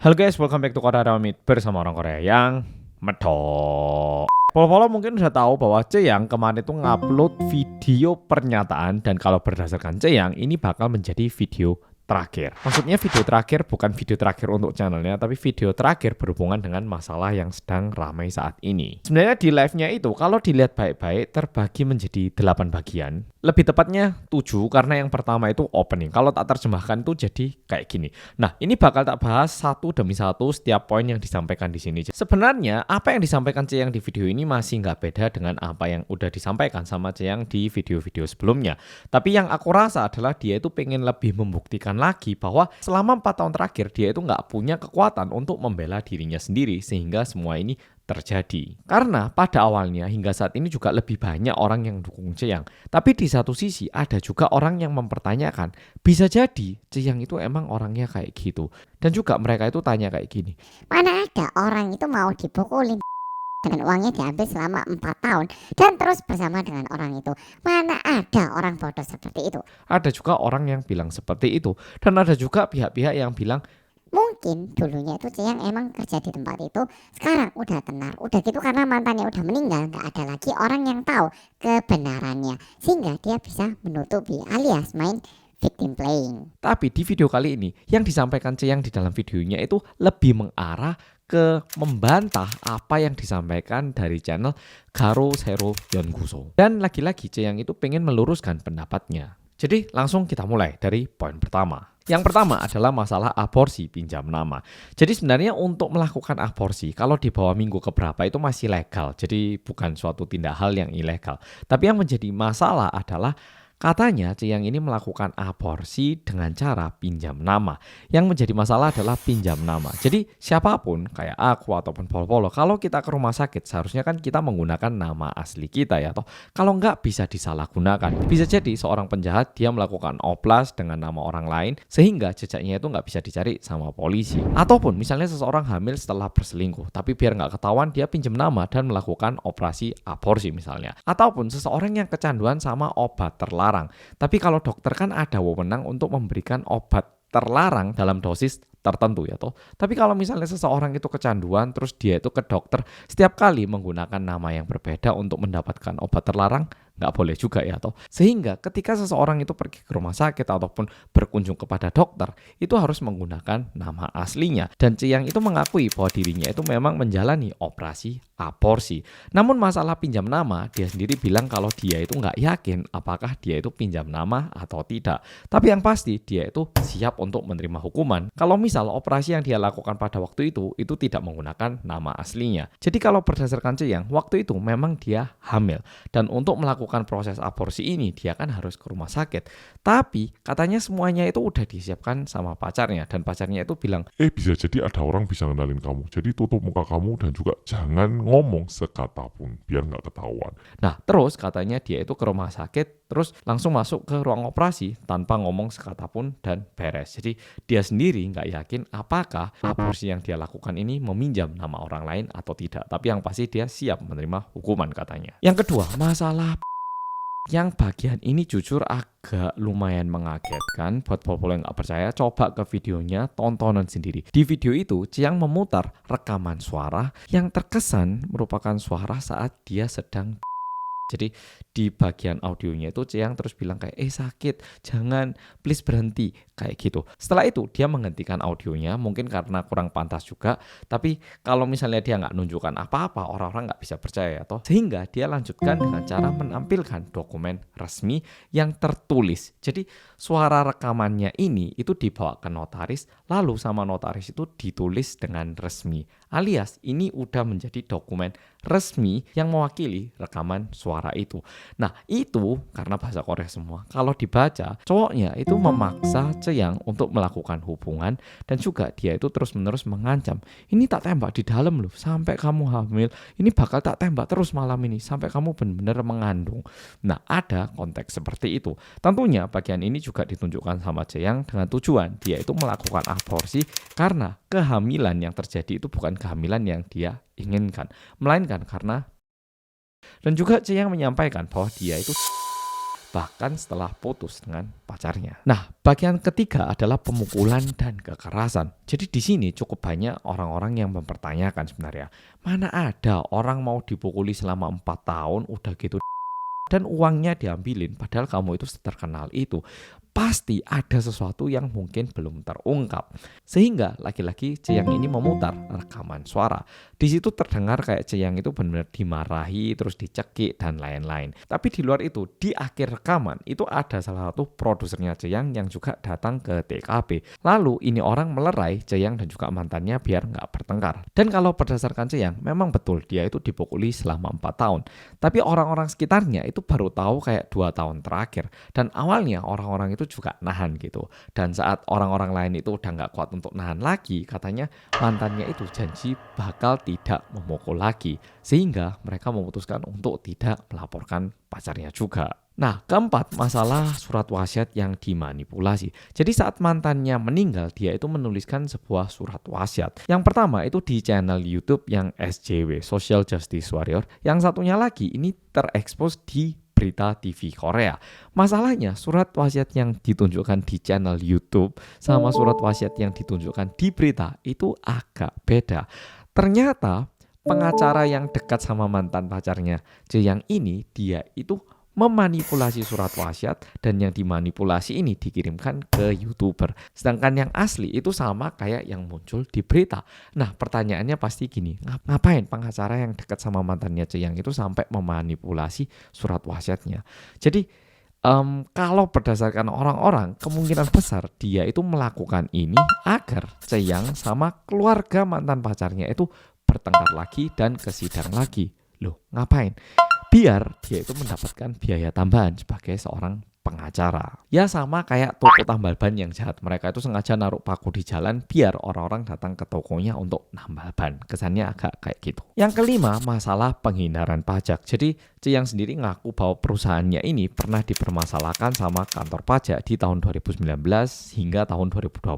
Halo guys, welcome back to Korea Damit bersama orang Korea yang medok. Polo-polo mungkin udah tahu bahwa Ceyang kemarin itu ngupload video pernyataan dan kalau berdasarkan Ceyang ini bakal menjadi video terakhir. Maksudnya video terakhir bukan video terakhir untuk channelnya, tapi video terakhir berhubungan dengan masalah yang sedang ramai saat ini. Sebenarnya di live-nya itu kalau dilihat baik-baik terbagi menjadi 8 bagian. Lebih tepatnya 7 karena yang pertama itu opening. Kalau tak terjemahkan itu jadi kayak gini. Nah, ini bakal tak bahas satu demi satu setiap poin yang disampaikan di sini. Sebenarnya apa yang disampaikan Ceyang di video ini masih nggak beda dengan apa yang udah disampaikan sama Ceyang di video-video sebelumnya. Tapi yang aku rasa adalah dia itu pengen lebih membuktikan lagi bahwa selama 4 tahun terakhir dia itu nggak punya kekuatan untuk membela dirinya sendiri sehingga semua ini terjadi. Karena pada awalnya hingga saat ini juga lebih banyak orang yang dukung Ceyang. Tapi di satu sisi ada juga orang yang mempertanyakan, bisa jadi Ceyang itu emang orangnya kayak gitu. Dan juga mereka itu tanya kayak gini, Mana ada orang itu mau dipukulin dan uangnya diambil selama 4 tahun dan terus bersama dengan orang itu. Mana ada orang bodoh seperti itu. ada juga orang yang bilang seperti itu. Dan ada juga pihak-pihak yang bilang, Mungkin dulunya itu Ceyang emang kerja di tempat itu, sekarang udah tenar, udah gitu karena mantannya udah meninggal, nggak ada lagi orang yang tahu kebenarannya, sehingga dia bisa menutupi alias main victim playing. tapi di video kali ini yang disampaikan Ceyang di dalam videonya itu lebih mengarah ke membantah apa yang disampaikan dari channel Garo Sero Yonguso. Dan lagi-lagi Ceyang itu pengen meluruskan pendapatnya. Jadi langsung kita mulai dari poin pertama. Yang pertama adalah masalah aborsi pinjam nama. Jadi sebenarnya untuk melakukan aborsi kalau di bawah minggu keberapa itu masih legal. Jadi bukan suatu tindak hal yang ilegal. Tapi yang menjadi masalah adalah katanya Ceyang ini melakukan aborsi dengan cara pinjam nama. Yang menjadi masalah adalah pinjam nama. Jadi siapapun kayak aku ataupun Polo-Polo, kalau kita ke rumah sakit seharusnya kan kita menggunakan nama asli kita ya toh. Kalau enggak bisa disalahgunakan. Bisa jadi seorang penjahat dia melakukan oplas dengan nama orang lain sehingga jejaknya itu nggak bisa dicari sama polisi. Ataupun misalnya seseorang hamil setelah berselingkuh tapi biar nggak ketahuan dia pinjam nama dan melakukan operasi aborsi misalnya. Ataupun seseorang yang kecanduan sama obat terlarang. Tapi kalau dokter kan ada wewenang untuk memberikan obat terlarang dalam dosis tertentu ya toh. Tapi kalau misalnya seseorang itu kecanduan terus dia itu ke dokter setiap kali menggunakan nama yang berbeda untuk mendapatkan obat terlarang, nggak boleh juga ya toh. Sehingga ketika seseorang itu pergi ke rumah sakit ataupun berkunjung kepada dokter itu harus menggunakan nama aslinya. Dan Ceyang itu mengakui bahwa dirinya itu memang menjalani operasi aborsi. Namun masalah pinjam nama dia sendiri bilang kalau dia itu nggak yakin apakah dia itu pinjam nama atau tidak. Tapi yang pasti dia itu siap untuk menerima hukuman kalau misal operasi yang dia lakukan pada waktu itu tidak menggunakan nama aslinya. Jadi kalau berdasarkan Ceyang, waktu itu memang dia hamil. Dan untuk melakukan proses aborsi ini, dia kan harus ke rumah sakit. Tapi katanya semuanya itu udah disiapkan sama pacarnya. Dan pacarnya itu bilang, Bisa jadi ada orang bisa ngenalin kamu. Jadi tutup muka kamu dan juga jangan ngomong sekata pun biar nggak ketahuan. nah terus katanya dia itu ke rumah sakit, terus langsung masuk ke ruang operasi tanpa ngomong sekata pun dan beres. Jadi dia sendiri nggak yakin apakah aborsi yang dia lakukan ini meminjam nama orang lain atau tidak. Tapi yang pasti dia siap menerima hukuman katanya. Yang kedua, masalah yang bagian ini jujur agak lumayan mengagetkan. Buat polo yang nggak percaya, coba ke videonya, tontonan sendiri. Di video itu, Ceyang memutar rekaman suara yang terkesan merupakan suara saat dia sedang. Jadi di bagian audionya itu Ceyang terus bilang kayak sakit, jangan, please berhenti, kayak gitu. Setelah itu dia menghentikan audionya mungkin karena kurang pantas juga. Tapi kalau misalnya dia nggak nunjukkan apa-apa orang-orang nggak bisa percaya toh. Sehingga dia lanjutkan dengan cara menampilkan dokumen resmi yang tertulis. Jadi suara rekamannya ini itu dibawa ke notaris lalu sama notaris itu ditulis dengan resmi. Alias ini udah menjadi dokumen resmi yang mewakili rekaman suara itu. Nah itu karena bahasa Korea semua. Kalau dibaca cowoknya itu memaksa Ceyang untuk melakukan hubungan dan juga dia itu terus-menerus mengancam. Ini tak tembak di dalam loh sampai kamu hamil. Ini bakal tak tembak terus malam ini sampai kamu benar-benar mengandung. Nah ada konteks seperti itu. Tentunya bagian ini juga ditunjukkan sama Ceyang dengan tujuan dia itu melakukan aborsi karena kehamilan yang terjadi itu bukan kehamilan yang dia inginkan, melainkan karena. Dan juga Ceyang menyampaikan bahwa dia itu bahkan setelah putus dengan pacarnya. Nah, bagian ketiga adalah pemukulan dan kekerasan. Jadi di sini cukup banyak orang-orang yang mempertanyakan sebenarnya, mana ada orang mau dipukuli selama 4 tahun udah gitu dan uangnya diambilin, padahal kamu itu terkenal itu. Pasti ada sesuatu yang mungkin belum terungkap. Sehingga lagi-lagi Ceyang ini memutar rekaman suara. Di situ terdengar kayak Ceyang itu benar-benar dimarahi, terus dicekik dan lain-lain. Tapi di luar itu, di akhir rekaman itu ada salah satu produsernya Ceyang yang juga datang ke TKP. Lalu ini orang melerai Ceyang dan juga mantannya biar nggak bertengkar. Dan kalau berdasarkan Ceyang, memang betul dia itu dipukuli selama 4 tahun. Tapi orang-orang sekitarnya itu baru tahu kayak 2 tahun terakhir. Dan awalnya orang-orang itu juga nahan gitu. Dan saat orang-orang lain itu udah nggak kuat untuk nahan lagi, katanya mantannya itu janji bakal tidak memukul lagi. Sehingga mereka memutuskan untuk tidak melaporkan pacarnya juga. Nah, keempat, masalah surat wasiat yang dimanipulasi. Jadi saat mantannya meninggal, dia itu menuliskan sebuah surat wasiat. Yang pertama itu di channel YouTube yang SJW, Social Justice Warrior. Yang satunya lagi ini terekspos di Berita TV Korea. Masalahnya surat wasiat yang ditunjukkan di channel YouTube sama surat wasiat yang ditunjukkan di berita itu agak beda. Ternyata pengacara yang dekat sama mantan pacarnya Ceyang ini, dia itu memanipulasi surat wasiat dan yang dimanipulasi ini dikirimkan ke YouTuber. Sedangkan yang asli itu sama kayak yang muncul di berita. Nah, pertanyaannya pasti gini, ngapain pengacara yang dekat sama mantannya Ceyang itu sampai memanipulasi surat wasiatnya? Jadi kalau berdasarkan orang-orang, kemungkinan besar dia itu melakukan ini agar Ceyang sama keluarga mantan pacarnya itu bertengkar lagi dan ke sidang lagi. Loh, ngapain? Biar dia itu mendapatkan biaya tambahan sebagai seorang pengacara. Ya sama kayak toko tambal ban yang jahat. Mereka itu sengaja naruh paku di jalan biar orang-orang datang ke tokonya untuk nambal ban. Kesannya agak kayak gitu. Yang kelima, masalah penghindaran pajak. Jadi Ceyang sendiri ngaku bahwa perusahaannya ini pernah dipermasalahkan sama kantor pajak di tahun 2019 hingga tahun 2020.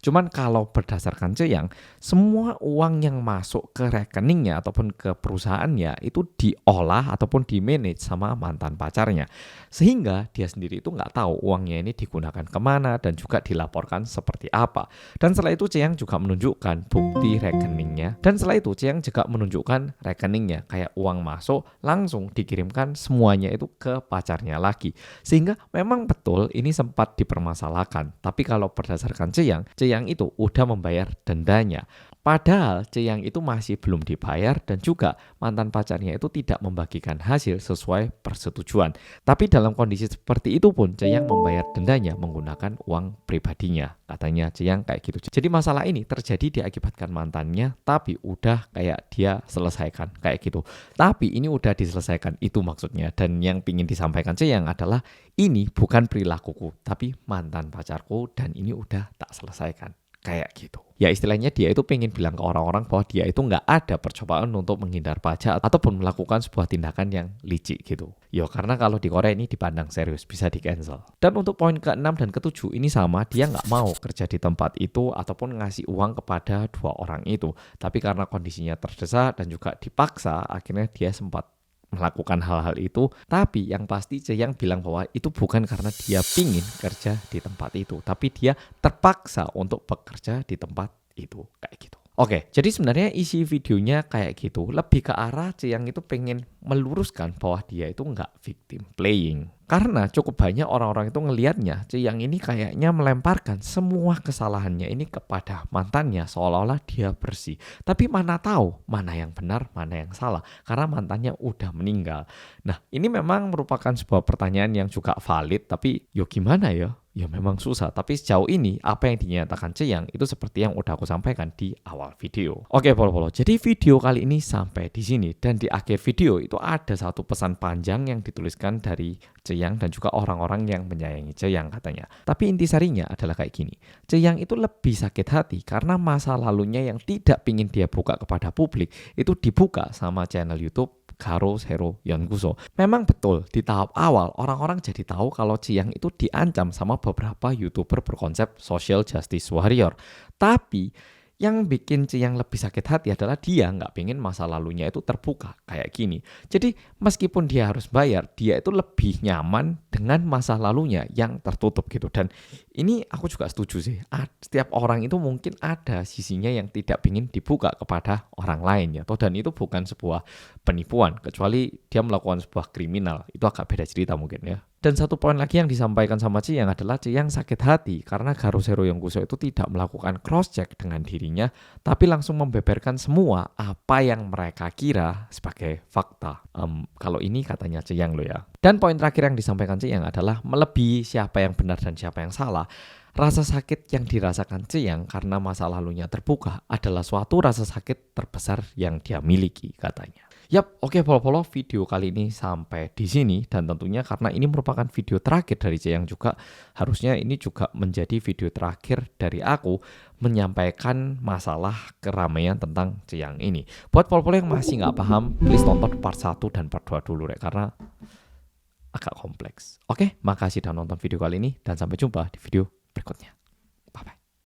Cuman kalau berdasarkan Ceyang, semua uang yang masuk ke rekeningnya ataupun ke perusahaannya itu diolah ataupun di-manage sama mantan pacarnya. Sehingga dia sendiri itu nggak tahu uangnya ini digunakan kemana dan juga dilaporkan seperti apa. Dan setelah itu Ceyang juga menunjukkan bukti rekeningnya. Dan setelah itu Ceyang juga menunjukkan rekeningnya, kayak uang masuk langsung dikirimkan semuanya itu ke pacarnya lagi. Sehingga memang betul ini sempat dipermasalahkan. Tapi kalau berdasarkan Ceyang itu udah membayar dendanya. Padahal Ceyang itu masih belum dibayar dan juga mantan pacarnya itu tidak membagikan hasil sesuai persetujuan. Tapi dalam kondisi seperti itu pun Ceyang membayar dendanya menggunakan uang pribadinya. Katanya Ceyang kayak gitu. Jadi masalah ini terjadi diakibatkan mantannya, tapi udah kayak dia selesaikan kayak gitu. Tapi ini udah diselesaikan itu maksudnya. Dan yang ingin disampaikan Ceyang adalah ini bukan perilakuku, tapi mantan pacarku dan ini udah tak selesaikan. Kayak gitu. Ya istilahnya dia itu pengen bilang ke orang-orang bahwa dia itu nggak ada percobaan untuk menghindar pajak ataupun melakukan sebuah tindakan yang licik gitu. Ya karena kalau di Korea ini dipandang serius, bisa di cancel. Dan untuk poin ke-6 dan ke-7 ini sama, dia nggak mau kerja di tempat itu ataupun ngasih uang kepada dua orang itu. Tapi karena kondisinya terdesak dan juga dipaksa, akhirnya dia sempat melakukan hal-hal itu. Tapi yang pasti Ceyang bilang bahwa itu bukan karena dia pingin kerja di tempat itu, tapi dia terpaksa untuk bekerja di tempat itu kayak gitu. Oke, jadi sebenarnya isi videonya kayak gitu, lebih ke arah Ceyang itu pengen meluruskan bahwa dia itu nggak victim playing. Karena cukup banyak orang-orang itu ngelihatnya Ceyang ini kayaknya melemparkan semua kesalahannya ini kepada mantannya seolah-olah dia bersih. Tapi mana tahu mana yang benar, mana yang salah. Karena mantannya udah meninggal. Nah ini memang merupakan sebuah pertanyaan yang juga valid. Tapi yo gimana ya? Ya memang susah. Tapi sejauh ini apa yang dinyatakan Ceyang itu seperti yang udah aku sampaikan di awal video. Oke polo-polo. Jadi video kali ini sampai di sini. Dan di akhir video itu ada satu pesan panjang yang dituliskan dari Ceyang dan juga orang-orang yang menyayangi Ceyang katanya. Tapi intisarinya adalah kayak gini. Ceyang itu lebih sakit hati karena masa lalunya yang tidak pingin dia buka kepada publik itu dibuka sama channel YouTube Garo Zero Yonguso. Memang betul di tahap awal orang-orang jadi tahu kalau Ceyang itu diancam sama beberapa YouTuber berkonsep social justice warrior. Tapi Yang bikin Ceyang lebih sakit hati adalah dia nggak pengen masa lalunya itu terbuka kayak gini. Jadi meskipun dia harus bayar, dia itu lebih nyaman dengan masa lalunya yang tertutup gitu. Dan ini aku juga setuju sih. Setiap orang itu mungkin ada sisinya yang tidak pengen dibuka kepada orang lain ya. Dan itu bukan sebuah penipuan, kecuali dia melakukan sebuah kriminal. Itu agak beda cerita mungkin ya. Dan satu poin lagi yang disampaikan sama Ceyang adalah Ceyang sakit hati karena Garo Sero Yongkuso itu tidak melakukan cross check dengan dirinya, tapi langsung membeberkan semua apa yang mereka kira sebagai fakta. Kalau ini katanya Ceyang loh ya. Dan poin terakhir yang disampaikan Ceyang adalah melebihi siapa yang benar dan siapa yang salah. Rasa sakit yang dirasakan Ceyang karena masa lalunya terbuka adalah suatu rasa sakit terbesar yang dia miliki katanya. Yap, oke polo-polo, video kali ini sampai di sini, dan tentunya karena ini merupakan video terakhir dari Ceyang juga, harusnya ini juga menjadi video terakhir dari aku menyampaikan masalah keramaian tentang Ceyang ini. Buat polo-polo yang masih nggak paham, please tonton part 1 dan part 2 dulu Rek, karena agak kompleks. Oke, makasih udah nonton video kali ini dan sampai jumpa di video berikutnya.